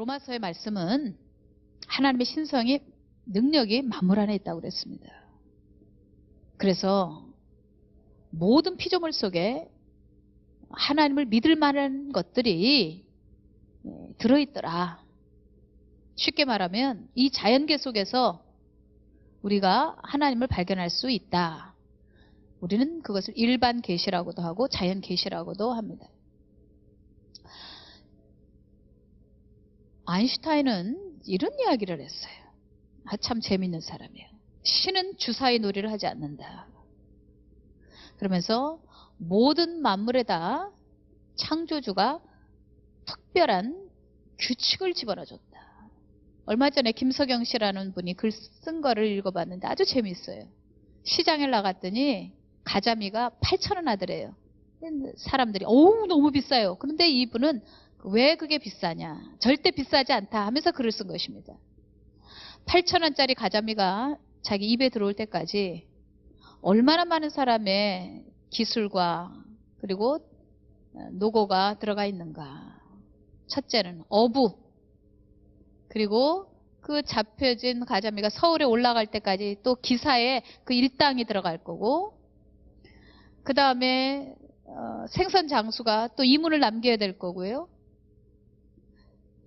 로마서의 말씀은 하나님의 신성이 능력이 만물 안에 있다고 그랬습니다. 그래서 모든 피조물 속에 하나님을 믿을 만한 것들이 들어있더라. 쉽게 말하면 이 자연계 속에서 우리가 하나님을 발견할 수 있다. 우리는 그것을 일반 계시라고도 하고 자연 계시라고도 합니다. 아인슈타인은 이런 이야기를 했어요. 참 재밌는 사람이에요. 신은 주사위 놀이를 하지 않는다. 그러면서 모든 만물에다 창조주가 특별한 규칙을 집어넣어줬다. 얼마 전에 김석영 씨라는 분이 글 쓴 거를 읽어봤는데 아주 재밌어요. 시장에 나갔더니 가자미가 8,000원 하더래요. 사람들이 어우 너무 비싸요. 그런데 이분은 왜 그게 비싸냐, 절대 비싸지 않다 하면서 글을 쓴 것입니다. 8,000원짜리 가자미가 자기 입에 들어올 때까지 얼마나 많은 사람의 기술과 그리고 노고가 들어가 있는가. 첫째는 어부, 그리고 그 잡혀진 가자미가 서울에 올라갈 때까지 또 기사에 그 일당이 들어갈 거고, 그 다음에 생선 장수가 또 이문을 남겨야 될 거고요.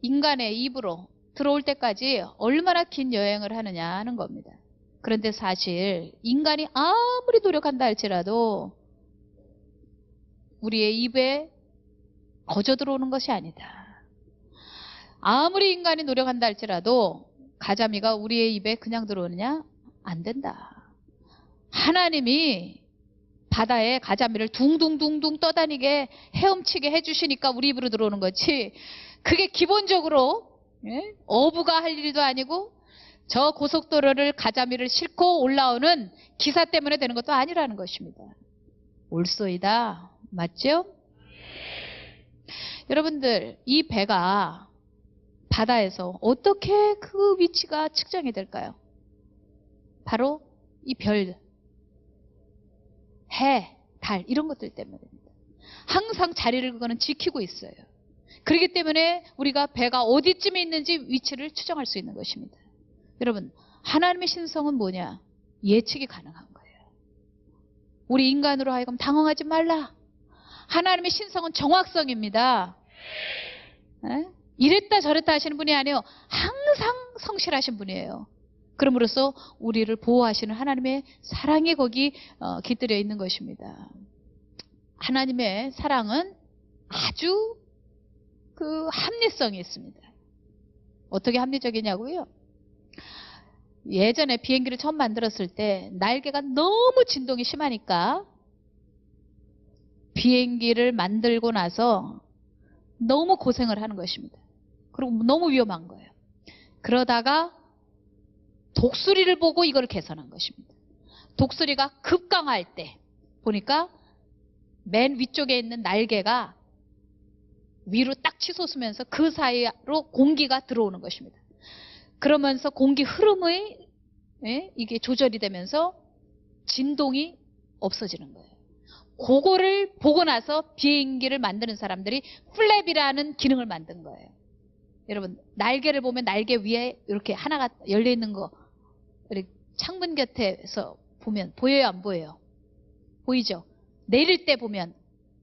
인간의 입으로 들어올 때까지 얼마나 긴 여행을 하느냐 하는 겁니다. 그런데 사실 인간이 아무리 노력한다 할지라도 우리의 입에 거저 들어오는 것이 아니다. 아무리 인간이 노력한다 할지라도 가자미가 우리의 입에 그냥 들어오느냐? 안 된다. 하나님이 바다에 가자미를 둥둥둥둥 떠다니게 헤엄치게 해주시니까 우리 입으로 들어오는 거지, 그게 기본적으로 어부가 할 일도 아니고 저 고속도로를 가자미를 싣고 올라오는 기사 때문에 되는 것도 아니라는 것입니다. 옳소이다. 맞죠? 여러분들, 이 배가 바다에서 어떻게 그 위치가 측정이 될까요? 바로 이 별, 해, 달 이런 것들 때문입니다. 항상 자리를 그거는 지키고 있어요. 그렇기 때문에 우리가 배가 어디쯤에 있는지 위치를 추정할 수 있는 것입니다. 여러분, 하나님의 신성은 뭐냐? 예측이 가능한 거예요. 우리 인간으로 하여금 당황하지 말라. 하나님의 신성은 정확성입니다. 이랬다 저랬다 하시는 분이 아니에요. 항상 성실하신 분이에요. 그럼으로써 우리를 보호하시는 하나님의 사랑이 거기 깃들여 있는 것입니다. 하나님의 사랑은 아주 그 합리성이 있습니다. 어떻게 합리적이냐고요? 예전에 비행기를 처음 만들었을 때 날개가 너무 진동이 심하니까 비행기를 만들고 나서 너무 고생을 하는 것입니다. 그리고 너무 위험한 거예요. 그러다가 독수리를 보고 이걸 개선한 것입니다. 독수리가 급강할 때 보니까 맨 위쪽에 있는 날개가 위로 딱 치솟으면서 그 사이로 공기가 들어오는 것입니다. 그러면서 공기 흐름의 이게 조절이 되면서 진동이 없어지는 거예요. 그거를 보고 나서 비행기를 만드는 사람들이 플랩이라는 기능을 만든 거예요. 여러분, 날개를 보면 날개 위에 이렇게 하나가 열려 있는 거, 이렇게 창문 곁에서 보면 보여요, 안 보여요? 보이죠? 내릴 때 보면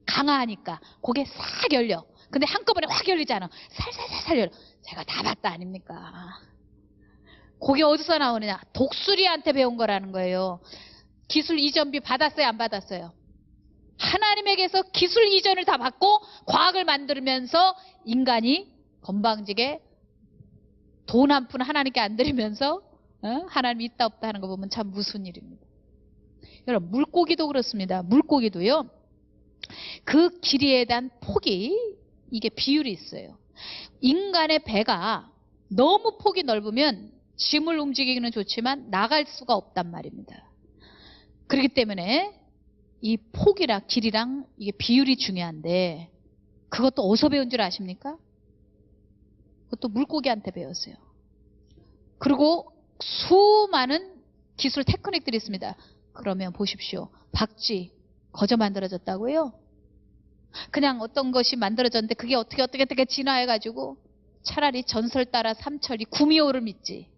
강하니까 그게 싹 열려. 근데 한꺼번에 확 열리지 않아. 살살살살 열려. 제가 다 봤다 아닙니까? 그게 어디서 나오느냐? 독수리한테 배운 거라는 거예요. 기술 이전비 받았어요, 안 받았어요? 하나님에게서 기술 이전을 다 받고 과학을 만들면서 인간이 건방지게 돈 한 푼 하나님께 안 드리면서 하나님이 있다 없다 하는 거 보면 참 무슨 일입니다. 여러분, 물고기도 그렇습니다. 물고기도요, 그 길이에 대한 폭이, 이게 비율이 있어요. 인간의 배가 너무 폭이 넓으면 짐을 움직이기는 좋지만 나갈 수가 없단 말입니다. 그렇기 때문에 이 폭이랑 길이랑 이게 비율이 중요한데, 그것도 어디서 배운 줄 아십니까? 그것도 물고기한테 배웠어요. 그리고 수많은 기술 테크닉들이 있습니다. 그러면 보십시오. 박쥐 거저 만들어졌다고요? 그냥 어떤 것이 만들어졌는데 그게 어떻게 진화해가지고 차라리 전설 따라 삼천리 구미호를 믿지.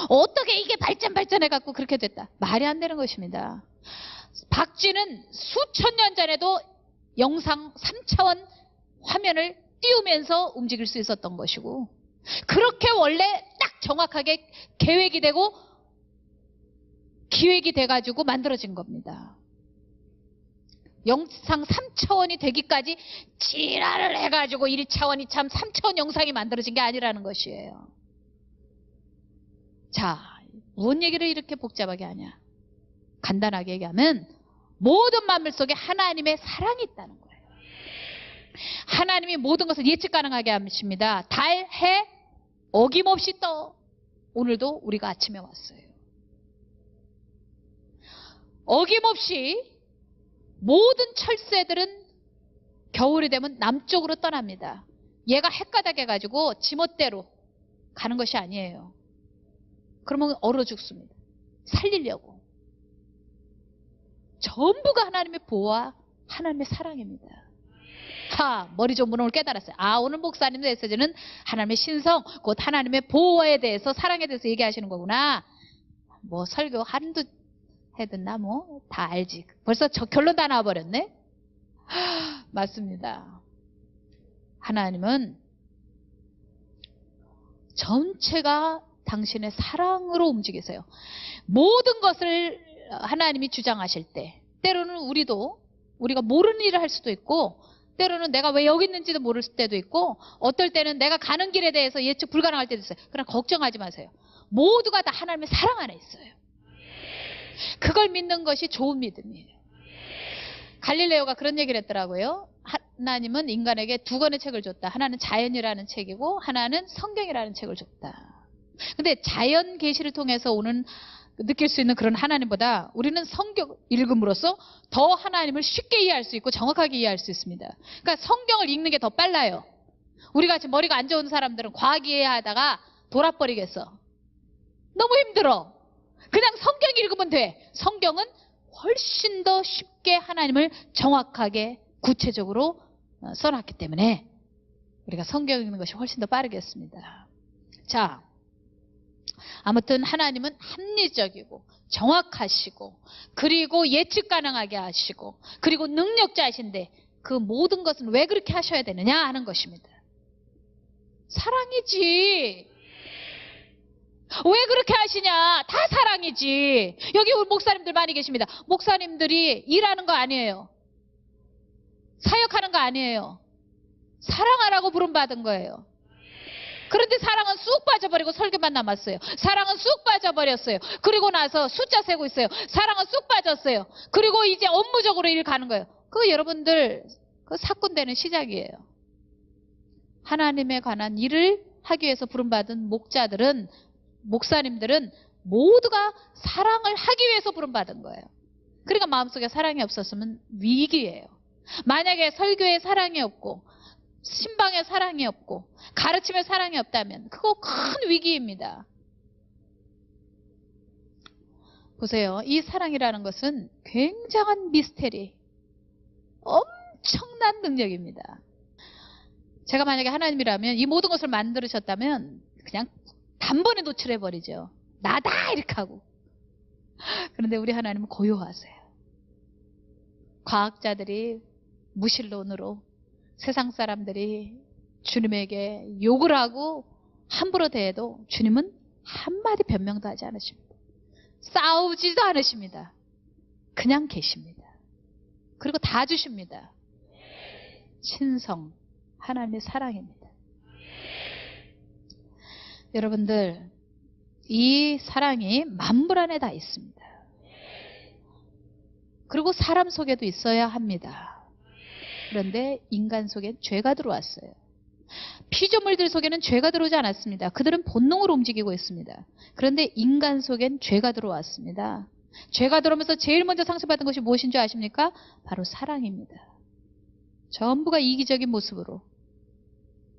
어떻게 이게 발전해갖고 그렇게 됐다. 말이 안 되는 것입니다. 박쥐는 수천 년 전에도 영상 3차원 화면을 띄우면서 움직일 수 있었던 것이고, 그렇게 원래 딱 정확하게 계획이 되고 기획이 돼가지고 만들어진 겁니다. 영상 3차원이 되기까지 지랄을 해가지고 1차원, 2차원, 3차원 영상이 만들어진 게 아니라는 것이에요. 자, 무슨 얘기를 이렇게 복잡하게 하냐? 간단하게 얘기하면 모든 만물 속에 하나님의 사랑이 있다는 거예요. 하나님이 모든 것을 예측 가능하게 하십니다. 달, 해 어김없이 떠. 오늘도 우리가 아침에 왔어요. 어김없이 모든 철새들은 겨울이 되면 남쪽으로 떠납니다. 얘가 헷가닥 해가지고 지멋대로 가는 것이 아니에요. 그러면 얼어 죽습니다. 살리려고. 전부가 하나님의 보호와 하나님의 사랑입니다. 머리 좋은 분은 오늘 깨달았어요. 오늘 목사님 메시지는 하나님의 신성, 곧 하나님의 보호에 대해서, 사랑에 대해서 얘기하시는 거구나. 뭐 설교 한두 해 듣나 뭐 다 알지. 벌써 저 결론 다 나와버렸네. 맞습니다. 하나님은 전체가 당신의 사랑으로 움직이세요. 모든 것을 하나님이 주장하실 때, 때로는 우리가 모르는 일을 할 수도 있고, 때로는 내가 왜 여기 있는지도 모를 때도 있고, 어떨 때는 내가 가는 길에 대해서 예측 불가능할 때도 있어요. 그러나 걱정하지 마세요. 모두가 다 하나님의 사랑 안에 있어요. 그걸 믿는 것이 좋은 믿음이에요. 갈릴레오가 그런 얘기를 했더라고요. 하나님은 인간에게 두 권의 책을 줬다. 하나는 자연이라는 책이고 하나는 성경이라는 책을 줬다. 근데 자연 계시를 통해서 느낄 수 있는 그런 하나님보다 우리는 성경 읽음으로써 더 하나님을 쉽게 이해할 수 있고 정확하게 이해할 수 있습니다. 그러니까 성경을 읽는 게 더 빨라요. 우리같이 머리가 안 좋은 사람들은 과학 이해하다가 돌아버리겠어. 너무 힘들어. 그냥 성경 읽으면 돼. 성경은 훨씬 더 쉽게 하나님을 정확하게 구체적으로 써놨기 때문에 우리가 성경 읽는 것이 훨씬 더 빠르겠습니다. 자, 아무튼 하나님은 합리적이고 정확하시고 그리고 예측 가능하게 하시고 그리고 능력자이신데 그 모든 것은 왜 그렇게 하셔야 되느냐 하는 것입니다. 사랑이지. 왜 그렇게 하시냐? 다 사랑이지. 여기 우리 목사님들 많이 계십니다. 목사님들이 일하는 거 아니에요. 사역하는 거 아니에요. 사랑하라고 부름받은 거예요. 그런데 사랑은 쑥 빠져버리고 설교만 남았어요. 사랑은 쑥 빠져버렸어요. 그리고 나서 숫자 세고 있어요. 사랑은 쑥 빠졌어요. 그리고 이제 업무적으로 일 가는 거예요. 그거 여러분들 사건 되는 시작이에요. 하나님에 관한 일을 하기 위해서 부름받은 목사님들은 모두가 사랑을 하기 위해서 부름받은 거예요. 그러니까 마음속에 사랑이 없었으면 위기예요. 만약에 설교에 사랑이 없고 신방에 사랑이 없고 가르침에 사랑이 없다면 그거 큰 위기입니다. 보세요. 이 사랑이라는 것은 굉장한 미스테리, 엄청난 능력입니다. 제가 만약에 하나님이라면 이 모든 것을 만들으셨다면 그냥 단번에 노출해버리죠. 나다 이렇게 하고. 그런데 우리 하나님은 고요하세요. 과학자들이 무신론으로 세상 사람들이 주님에게 욕을 하고 함부로 대해도 주님은 한마디 변명도 하지 않으십니다. 싸우지도 않으십니다. 그냥 계십니다. 그리고 다 주십니다. 신성, 하나님의 사랑입니다. 여러분들, 이 사랑이 만물 안에 다 있습니다. 그리고 사람 속에도 있어야 합니다. 그런데 인간 속엔 죄가 들어왔어요. 피조물들 속에는 죄가 들어오지 않았습니다. 그들은 본능으로 움직이고 있습니다. 그런데 인간 속엔 죄가 들어왔습니다. 죄가 들어오면서 제일 먼저 상처받은 것이 무엇인 줄 아십니까? 바로 사랑입니다. 전부가 이기적인 모습으로,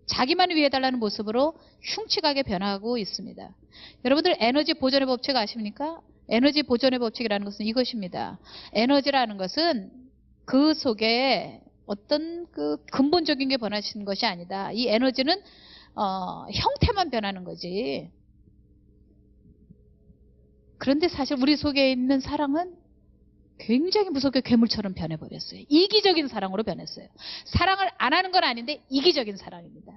자기만 위해달라는 모습으로 흉측하게 변하고 있습니다. 여러분들 에너지 보존의 법칙 아십니까? 에너지 보존의 법칙이라는 것은 이것입니다. 에너지라는 것은 그 속에 어떤 그 근본적인 게 변하시는 것이 아니다. 이 에너지는 형태만 변하는 거지. 그런데 사실 우리 속에 있는 사랑은 굉장히 무섭게 괴물처럼 변해버렸어요. 이기적인 사랑으로 변했어요. 사랑을 안 하는 건 아닌데 이기적인 사랑입니다.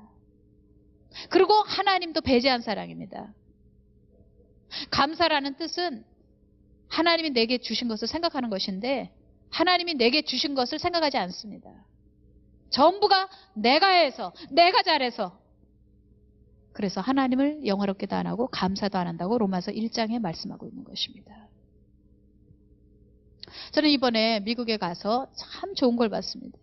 그리고 하나님도 배제한 사랑입니다. 감사라는 뜻은 하나님이 내게 주신 것을 생각하는 것인데 하나님이 내게 주신 것을 생각하지 않습니다. 전부가 내가 해서, 내가 잘해서. 그래서 하나님을 영화롭게도 안 하고 감사도 안 한다고 로마서 1장에 말씀하고 있는 것입니다. 저는 이번에 미국에 가서 참 좋은 걸 봤습니다.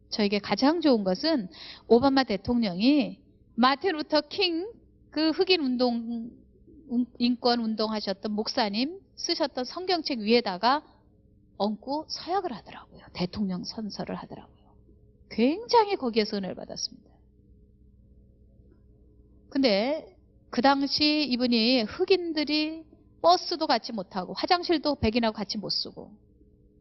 저에게 가장 좋은 것은 오바마 대통령이 마틴 루터 킹, 그 흑인 운동, 인권 운동하셨던 목사님 쓰셨던 성경책 위에다가 얹고 서약을 하더라고요. 대통령 선서를 하더라고요. 굉장히 거기에서 은혜를 받았습니다. 근데 그 당시 이분이 흑인들이 버스도 같이 못하고 화장실도 백인하고 같이 못 쓰고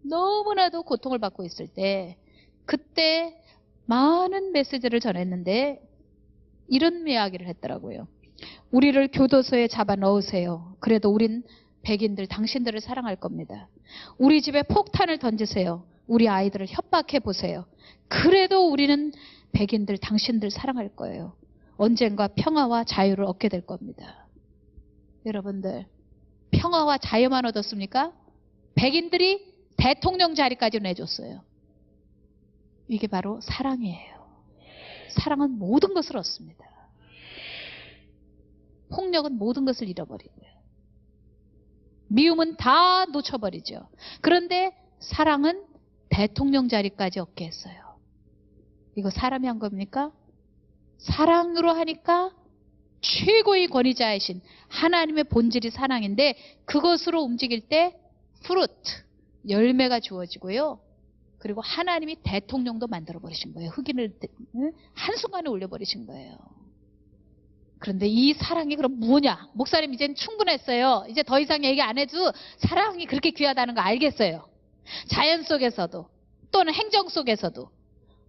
너무나도 고통을 받고 있을 때 그때 많은 메시지를 전했는데 이런 이야기를 했더라고요. 우리를 교도소에 잡아 넣으세요. 그래도 우린 백인들 당신들을 사랑할 겁니다. 우리 집에 폭탄을 던지세요. 우리 아이들을 협박해 보세요. 그래도 우리는 백인들 당신들 사랑할 거예요. 언젠가 평화와 자유를 얻게 될 겁니다. 여러분들 평화와 자유만 얻었습니까? 백인들이 대통령 자리까지 내줬어요. 이게 바로 사랑이에요. 사랑은 모든 것을 얻습니다. 폭력은 모든 것을 잃어버리고요. 미움은 다 놓쳐버리죠. 그런데 사랑은 대통령 자리까지 얻게 했어요. 이거 사람이 한 겁니까? 사랑으로 하니까 최고의 권위자이신 하나님의 본질이 사랑인데 그것으로 움직일 때 프루트, 열매가 주어지고요. 그리고 하나님이 대통령도 만들어버리신 거예요. 흑인을 한순간에 올려버리신 거예요. 그런데 이 사랑이 그럼 뭐냐? 목사님 이제는 충분했어요. 이제 더 이상 얘기 안 해도 사랑이 그렇게 귀하다는 거 알겠어요. 자연 속에서도 또는 행정 속에서도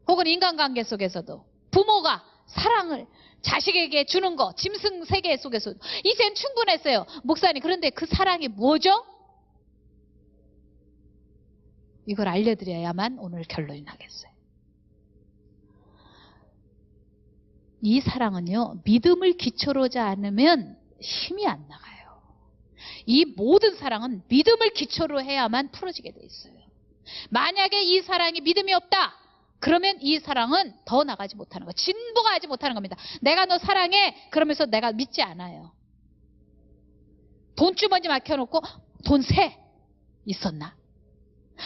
혹은 인간관계 속에서도 부모가 사랑을 자식에게 주는 거 짐승 세계 속에서도 이젠 충분했어요. 목사님 그런데 그 사랑이 뭐죠? 이걸 알려드려야만 오늘 결론이 나겠어요. 이 사랑은요, 믿음을 기초로 하지 않으면 힘이 안 나가요. 이 모든 사랑은 믿음을 기초로 해야만 풀어지게 돼 있어요. 만약에 이 사랑이 믿음이 없다, 그러면 이 사랑은 더 나가지 못하는 거예요. 진보가하지 못하는 겁니다. 내가 너 사랑해, 그러면서 내가 믿지 않아요. 돈주머니 막혀놓고 돈 세 있었나?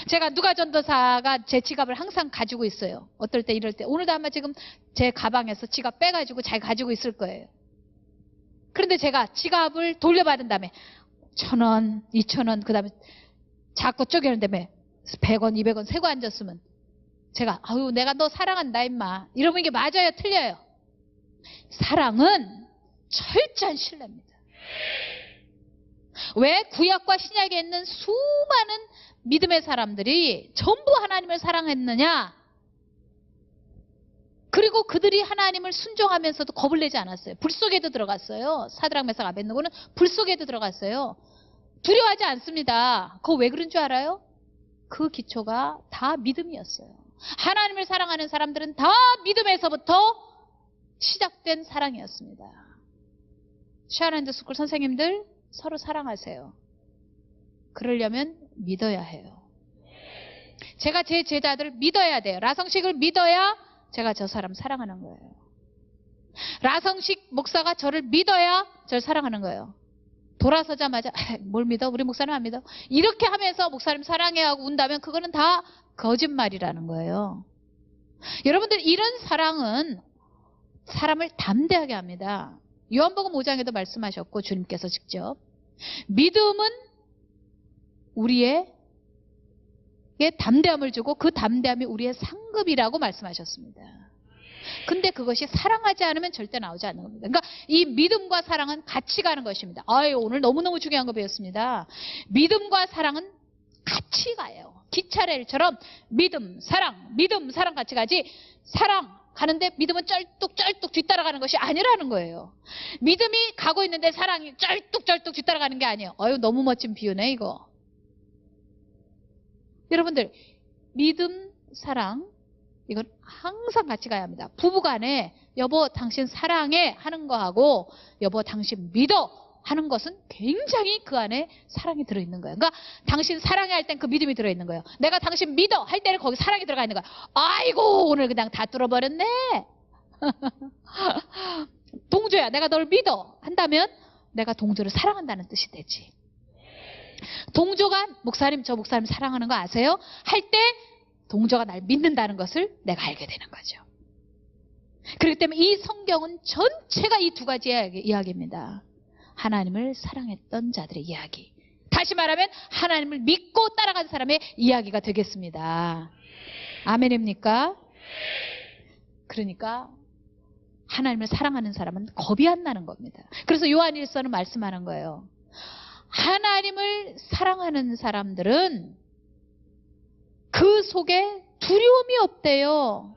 제가 누가 전도사가 제 지갑을 항상 가지고 있어요. 어떨 때 이럴 때. 오늘도 아마 지금 제 가방에서 지갑 빼가지고 잘 가지고 있을 거예요. 그런데 제가 지갑을 돌려받은 다음에 1,000원, 2,000원 그 다음에 자꾸 쪼개는 다음에 100원, 200원 세고 앉았으면 제가 아유 내가 너 사랑한다 임마 이러면 이게 맞아요? 틀려요? 사랑은 철저한 신뢰입니다. 왜 구약과 신약에 있는 수많은 믿음의 사람들이 전부 하나님을 사랑했느냐? 그리고 그들이 하나님을 순종하면서도 겁을 내지 않았어요. 불 속에도 들어갔어요. 사드락 메삭 아벳느고는 불 속에도 들어갔어요. 두려워하지 않습니다. 그거 왜 그런 줄 알아요? 그 기초가 다 믿음이었어요. 하나님을 사랑하는 사람들은 다 믿음에서부터 시작된 사랑이었습니다. 샤란드 스쿨 선생님들 서로 사랑하세요. 그러려면 믿어야 해요. 제가 제 제자들을 믿어야 돼요. 라성식을 믿어야 제가 저 사람 사랑하는 거예요. 라성식 목사가 저를 믿어야 저를 사랑하는 거예요. 돌아서자마자 뭘 믿어? 우리 목사님 안 믿어? 이렇게 하면서 목사님 사랑해 하고 운다면 그거는 다 거짓말이라는 거예요. 여러분들 이런 사랑은 사람을 담대하게 합니다. 요한복음 5장에도 말씀하셨고 주님께서 직접 믿음은 우리에게 담대함을 주고 그 담대함이 우리의 상급이라고 말씀하셨습니다. 근데 그것이 사랑하지 않으면 절대 나오지 않는 겁니다. 그러니까 이 믿음과 사랑은 같이 가는 것입니다. 아유, 오늘 너무너무 중요한 거 배웠습니다. 믿음과 사랑은 같이 가요. 기차레일처럼 믿음, 사랑 같이 가지. 사랑 가는데 믿음은 쩔뚝쩔뚝 뒤따라가는 것이 아니라는 거예요. 믿음이 가고 있는데 사랑이 쩔뚝쩔뚝 뒤따라가는 게 아니에요. 어휴, 너무 멋진 비유네 이거. 여러분들, 믿음, 사랑 이건 항상 같이 가야 합니다. 부부간에 여보 당신 사랑해 하는 거하고 여보 당신 믿어 하는 것은 굉장히 그 안에 사랑이 들어있는 거예요. 그러니까 당신 사랑해 할 땐 그 믿음이 들어있는 거예요. 내가 당신 믿어 할 때는 거기 사랑이 들어가 있는 거야. 아이고 오늘 그냥 다 뚫어버렸네. 동조야 내가 널 믿어 한다면 내가 동조를 사랑한다는 뜻이 되지. 동조가 목사님 저 목사님 사랑하는 거 아세요? 할 때 동조가 날 믿는다는 것을 내가 알게 되는 거죠. 그렇기 때문에 이 성경은 전체가 이 두 가지 이야기입니다. 하나님을 사랑했던 자들의 이야기. 다시 말하면 하나님을 믿고 따라가는 사람의 이야기가 되겠습니다. 아멘입니까? 그러니까 하나님을 사랑하는 사람은 겁이 안 나는 겁니다. 그래서 요한일서는 말씀하는 거예요. 하나님을 사랑하는 사람들은 그 속에 두려움이 없대요.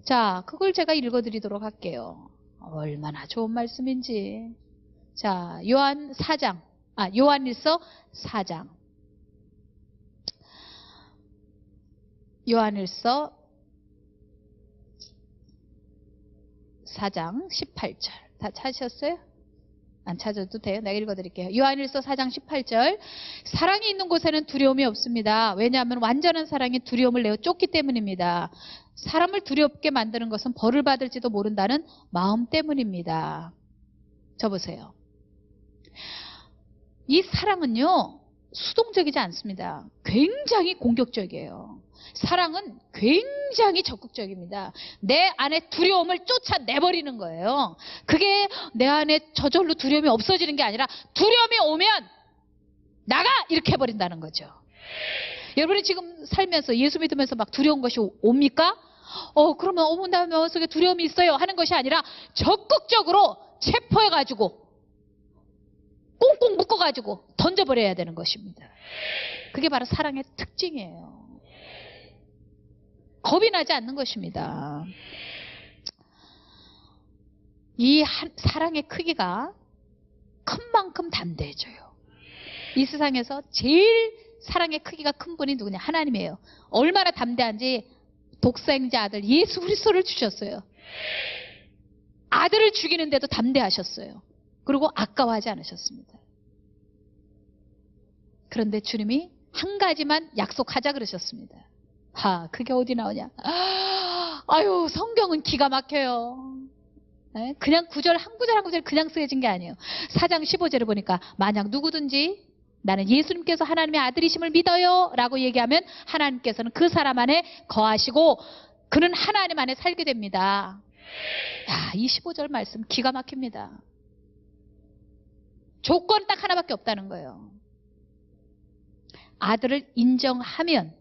자, 그걸 제가 읽어드리도록 할게요. 얼마나 좋은 말씀인지. 자, 요한일서 4장. 요한일서 4장 18절. 다 찾으셨어요? 안 찾아도 돼요. 내가 읽어드릴게요. 요한일서 4장 18절. 사랑이 있는 곳에는 두려움이 없습니다. 왜냐하면 완전한 사랑이 두려움을 내어 쫓기 때문입니다. 사람을 두렵게 만드는 것은 벌을 받을지도 모른다는 마음 때문입니다. 저 보세요. 이 사랑은요, 수동적이지 않습니다. 굉장히 공격적이에요. 사랑은 굉장히 적극적입니다. 내 안에 두려움을 쫓아내버리는 거예요. 그게 내 안에 저절로 두려움이 없어지는 게 아니라 두려움이 오면 나가! 이렇게 해버린다는 거죠. 여러분이 지금 살면서 예수 믿으면서 막 두려운 것이 옵니까? 그러면 어머 나 마음속에 두려움이 있어요 하는 것이 아니라 적극적으로 체포해가지고 꽁꽁 묶어가지고 던져버려야 되는 것입니다. 그게 바로 사랑의 특징이에요. 겁이 나지 않는 것입니다. 이 사랑의 크기가 큰 만큼 담대해져요. 이 세상에서 제일 사랑의 크기가 큰 분이 누구냐? 하나님이에요. 얼마나 담대한지 독생자 아들 예수 그리스도를 주셨어요. 아들을 죽이는데도 담대하셨어요. 그리고 아까워하지 않으셨습니다. 그런데 주님이 한 가지만 약속하자 그러셨습니다. 그게 어디 나오냐? 아유, 성경은 기가 막혀요. 그냥 구절 한 구절 그냥 쓰여진 게 아니에요. 4장 15절을 보니까 만약 누구든지 나는 예수님께서 하나님의 아들이심을 믿어요 라고 얘기하면 하나님께서는 그 사람 안에 거하시고 그는 하나님 안에 살게 됩니다. 이 15절 말씀 기가 막힙니다. 조건 딱 하나밖에 없다는 거예요. 아들을 인정하면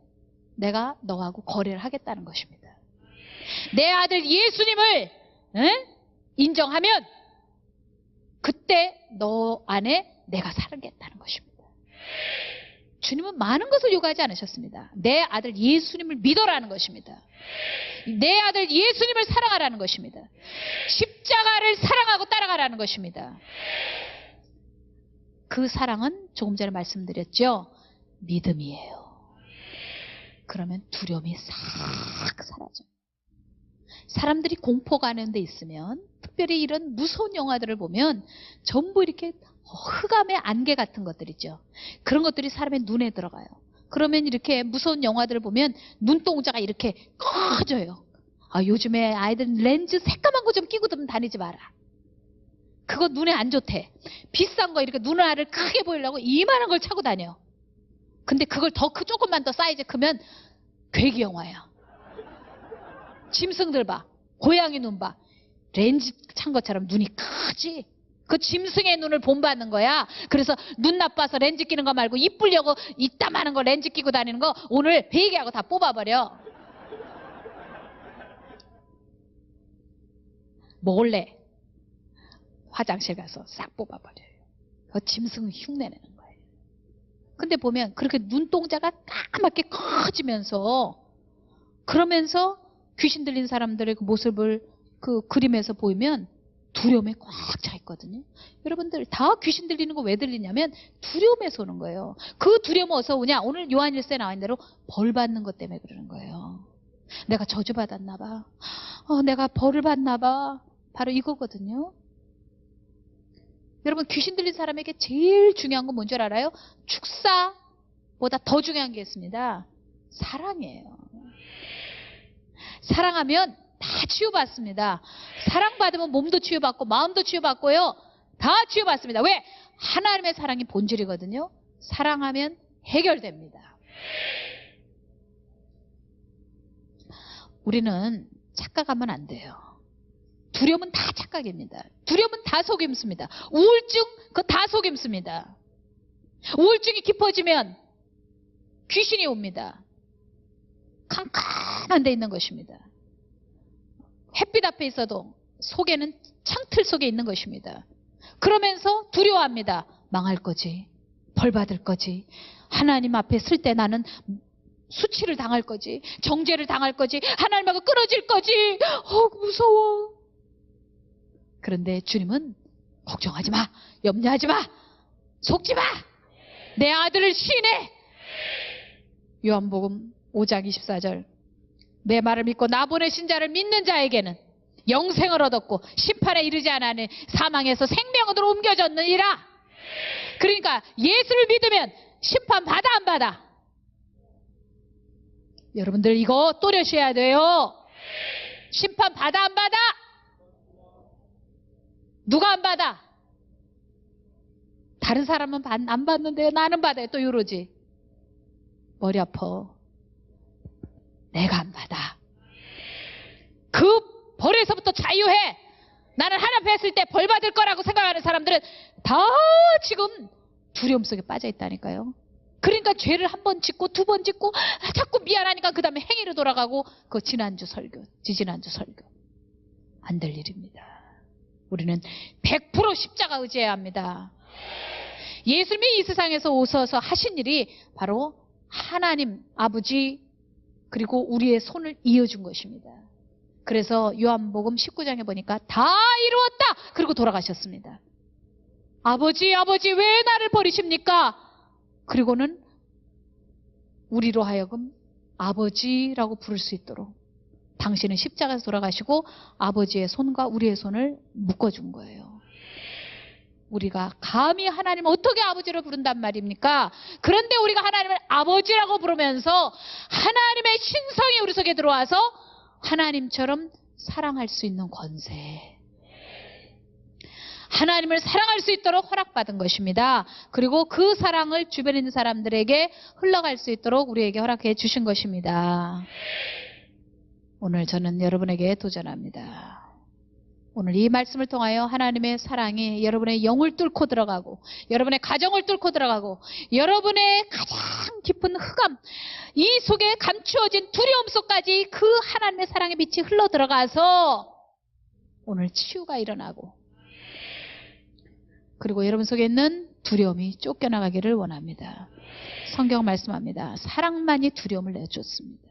내가 너하고 거래를 하겠다는 것입니다. 내 아들 예수님을 인정하면 그때 너 안에 내가 살겠다는 것입니다. 주님은 많은 것을 요구하지 않으셨습니다. 내 아들 예수님을 믿어라는 것입니다. 내 아들 예수님을 사랑하라는 것입니다. 십자가를 사랑하고 따라가라는 것입니다. 그 사랑은 조금 전에 말씀드렸죠. 믿음이에요. 그러면 두려움이 싹 사라져요. 사람들이 공포가 하는 데 있으면 특별히 이런 무서운 영화들을 보면 전부 이렇게 흑암의 안개 같은 것들 있죠. 그런 것들이 사람의 눈에 들어가요. 그러면 이렇게 무서운 영화들을 보면 눈동자가 이렇게 커져요. 요즘에 아이들 렌즈 새까만 거 좀 끼고 다니지 마라. 그거 눈에 안 좋대. 비싼 거 이렇게 눈알을 크게 보이려고 이만한 걸 차고 다녀. 근데 그걸 더 조금만 더 사이즈 크면 괴기 영화야. 짐승들 봐. 고양이 눈 봐. 렌즈 찬 것처럼 눈이 크지. 그 짐승의 눈을 본받는 거야. 그래서 눈 나빠서 렌즈 끼는 거 말고 이쁘려고 이따만한 거 렌즈 끼고 다니는 거 오늘 베개하고 다 뽑아버려. 몰래 화장실 가서 싹 뽑아버려요. 그 짐승 흉내내는 거예요. 근데 보면 그렇게 눈동자가 까맣게 커지면서 그러면서 귀신 들린 사람들의 그 모습을 그 그림에서 보이면 두려움에 꽉 차 있거든요. 여러분들 다 귀신 들리는 거 왜 들리냐면 두려움에서 오는 거예요. 그 두려움은 어디서 오냐? 오늘 요한일서에 나와 있는 대로 벌 받는 것 때문에 그러는 거예요. 내가 저주받았나 봐. 내가 벌을 받나 봐. 바로 이거거든요. 여러분 귀신 들린 사람에게 제일 중요한 건 뭔 줄 알아요? 축사보다 더 중요한 게 있습니다. 사랑이에요. 사랑하면 다 치유받습니다. 사랑받으면 몸도 치유받고 마음도 치유받고요. 다 치유받습니다. 왜? 하나님의 사랑이 본질이거든요. 사랑하면 해결됩니다. 우리는 착각하면 안 돼요. 두려움은 다 착각입니다. 두려움은 다 속임수입니다. 우울증 그거 다 속임수입니다. 우울증이 깊어지면 귀신이 옵니다. 캄캄한 데 있는 것입니다. 햇빛 앞에 있어도 속에는 창틀 속에 있는 것입니다. 그러면서 두려워합니다. 망할 거지. 벌 받을 거지. 하나님 앞에 설 때 나는 수치를 당할 거지. 정죄를 당할 거지. 하나님하고 끊어질 거지. 무서워. 그런데 주님은 걱정하지 마. 염려하지 마. 속지 마. 내 아들을 시인해. 요한복음 5장 24절. 내 말을 믿고 나 보내신 자를 믿는 자에게는 영생을 얻었고 심판에 이르지 않으니 사망에서 생명으로 옮겨졌느니라. 그러니까 예수를 믿으면 심판 받아 안 받아? 여러분들 이거 또렷해야 돼요. 심판 받아 안 받아? 누가 안 받아? 다른 사람은 안 받는데 나는 받아요. 또 이러지. 머리 아파. 내가 안 받아. 그 벌에서부터 자유해. 나는 하나님 앞에 했을 때 벌 받을 거라고 생각하는 사람들은 다 지금 두려움 속에 빠져 있다니까요. 그러니까 죄를 한 번 짓고 두 번 짓고 자꾸 미안하니까 그 다음에 행위로 돌아가고 그 지난주 설교, 지지난주 설교. 안 될 일입니다. 우리는 100% 십자가 의지해야 합니다. 예수님이 이 세상에서 오셔서 하신 일이 바로 하나님 아버지 그리고 우리의 손을 이어준 것입니다. 그래서 요한복음 19장에 보니까 다 이루었다. 그리고 돌아가셨습니다. 아버지 왜 나를 버리십니까? 그리고는 우리로 하여금 아버지라고 부를 수 있도록 당신은 십자가에서 돌아가시고 아버지의 손과 우리의 손을 묶어준 거예요. 우리가 감히 하나님을 어떻게 아버지로 부른단 말입니까? 그런데 우리가 하나님을 아버지라고 부르면서 하나님의 신성이 우리 속에 들어와서 하나님처럼 사랑할 수 있는 권세, 하나님을 사랑할 수 있도록 허락받은 것입니다. 그리고 그 사랑을 주변에 있는 사람들에게 흘러갈 수 있도록 우리에게 허락해 주신 것입니다. 오늘 저는 여러분에게 도전합니다. 오늘 이 말씀을 통하여 하나님의 사랑이 여러분의 영을 뚫고 들어가고 여러분의 가정을 뚫고 들어가고 여러분의 가장 깊은 흑암, 이 속에 감추어진 두려움 속까지 그 하나님의 사랑의 빛이 흘러 들어가서 오늘 치유가 일어나고 그리고 여러분 속에 있는 두려움이 쫓겨나가기를 원합니다. 성경 말씀합니다. 사랑만이 두려움을 내쫓습니다.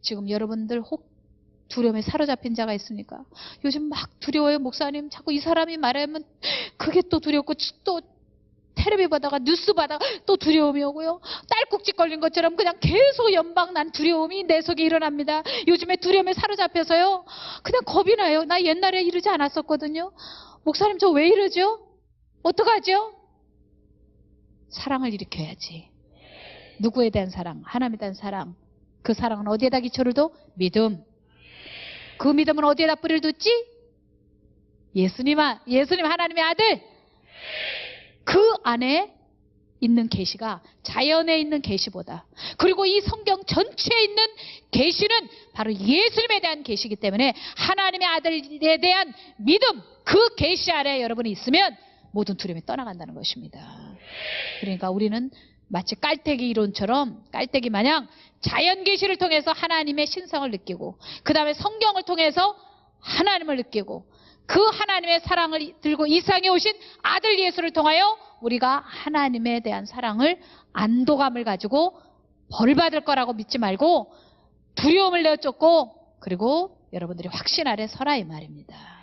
지금 여러분들 혹 두려움에 사로잡힌 자가 있습니까? 요즘 막 두려워요. 목사님 자꾸 이 사람이 말하면 그게 또 두렵고 또 텔레비 보다가 뉴스 보다가 또 두려움이 오고요. 딸꾹질 걸린 것처럼 그냥 계속 연방난 두려움이 내 속에 일어납니다. 요즘에 두려움에 사로잡혀서요. 그냥 겁이 나요. 나 옛날에 이러지 않았었거든요. 목사님 저 왜 이러죠? 어떡하죠? 사랑을 일으켜야지. 누구에 대한 사랑? 하나님에 대한 사랑. 그 사랑은 어디에다 기초를 둬? 믿음. 그 믿음은 어디에다 뿌리를 뒀지? 예수님 하나님의 아들. 그 안에 있는 계시가 자연에 있는 계시보다 그리고 이 성경 전체에 있는 계시는 바로 예수님에 대한 계시이기 때문에 하나님의 아들에 대한 믿음 그 계시 안에 여러분이 있으면 모든 두려움이 떠나간다는 것입니다. 그러니까 우리는 마치 깔때기 이론처럼 깔때기 마냥 자연 계시를 통해서 하나님의 신성을 느끼고 그 다음에 성경을 통해서 하나님을 느끼고 그 하나님의 사랑을 들고 이 세상에 오신 아들 예수를 통하여 우리가 하나님에 대한 사랑을, 안도감을 가지고 벌 받을 거라고 믿지 말고 두려움을 내쫓고, 그리고 여러분들이 확신 아래 서라 이 말입니다.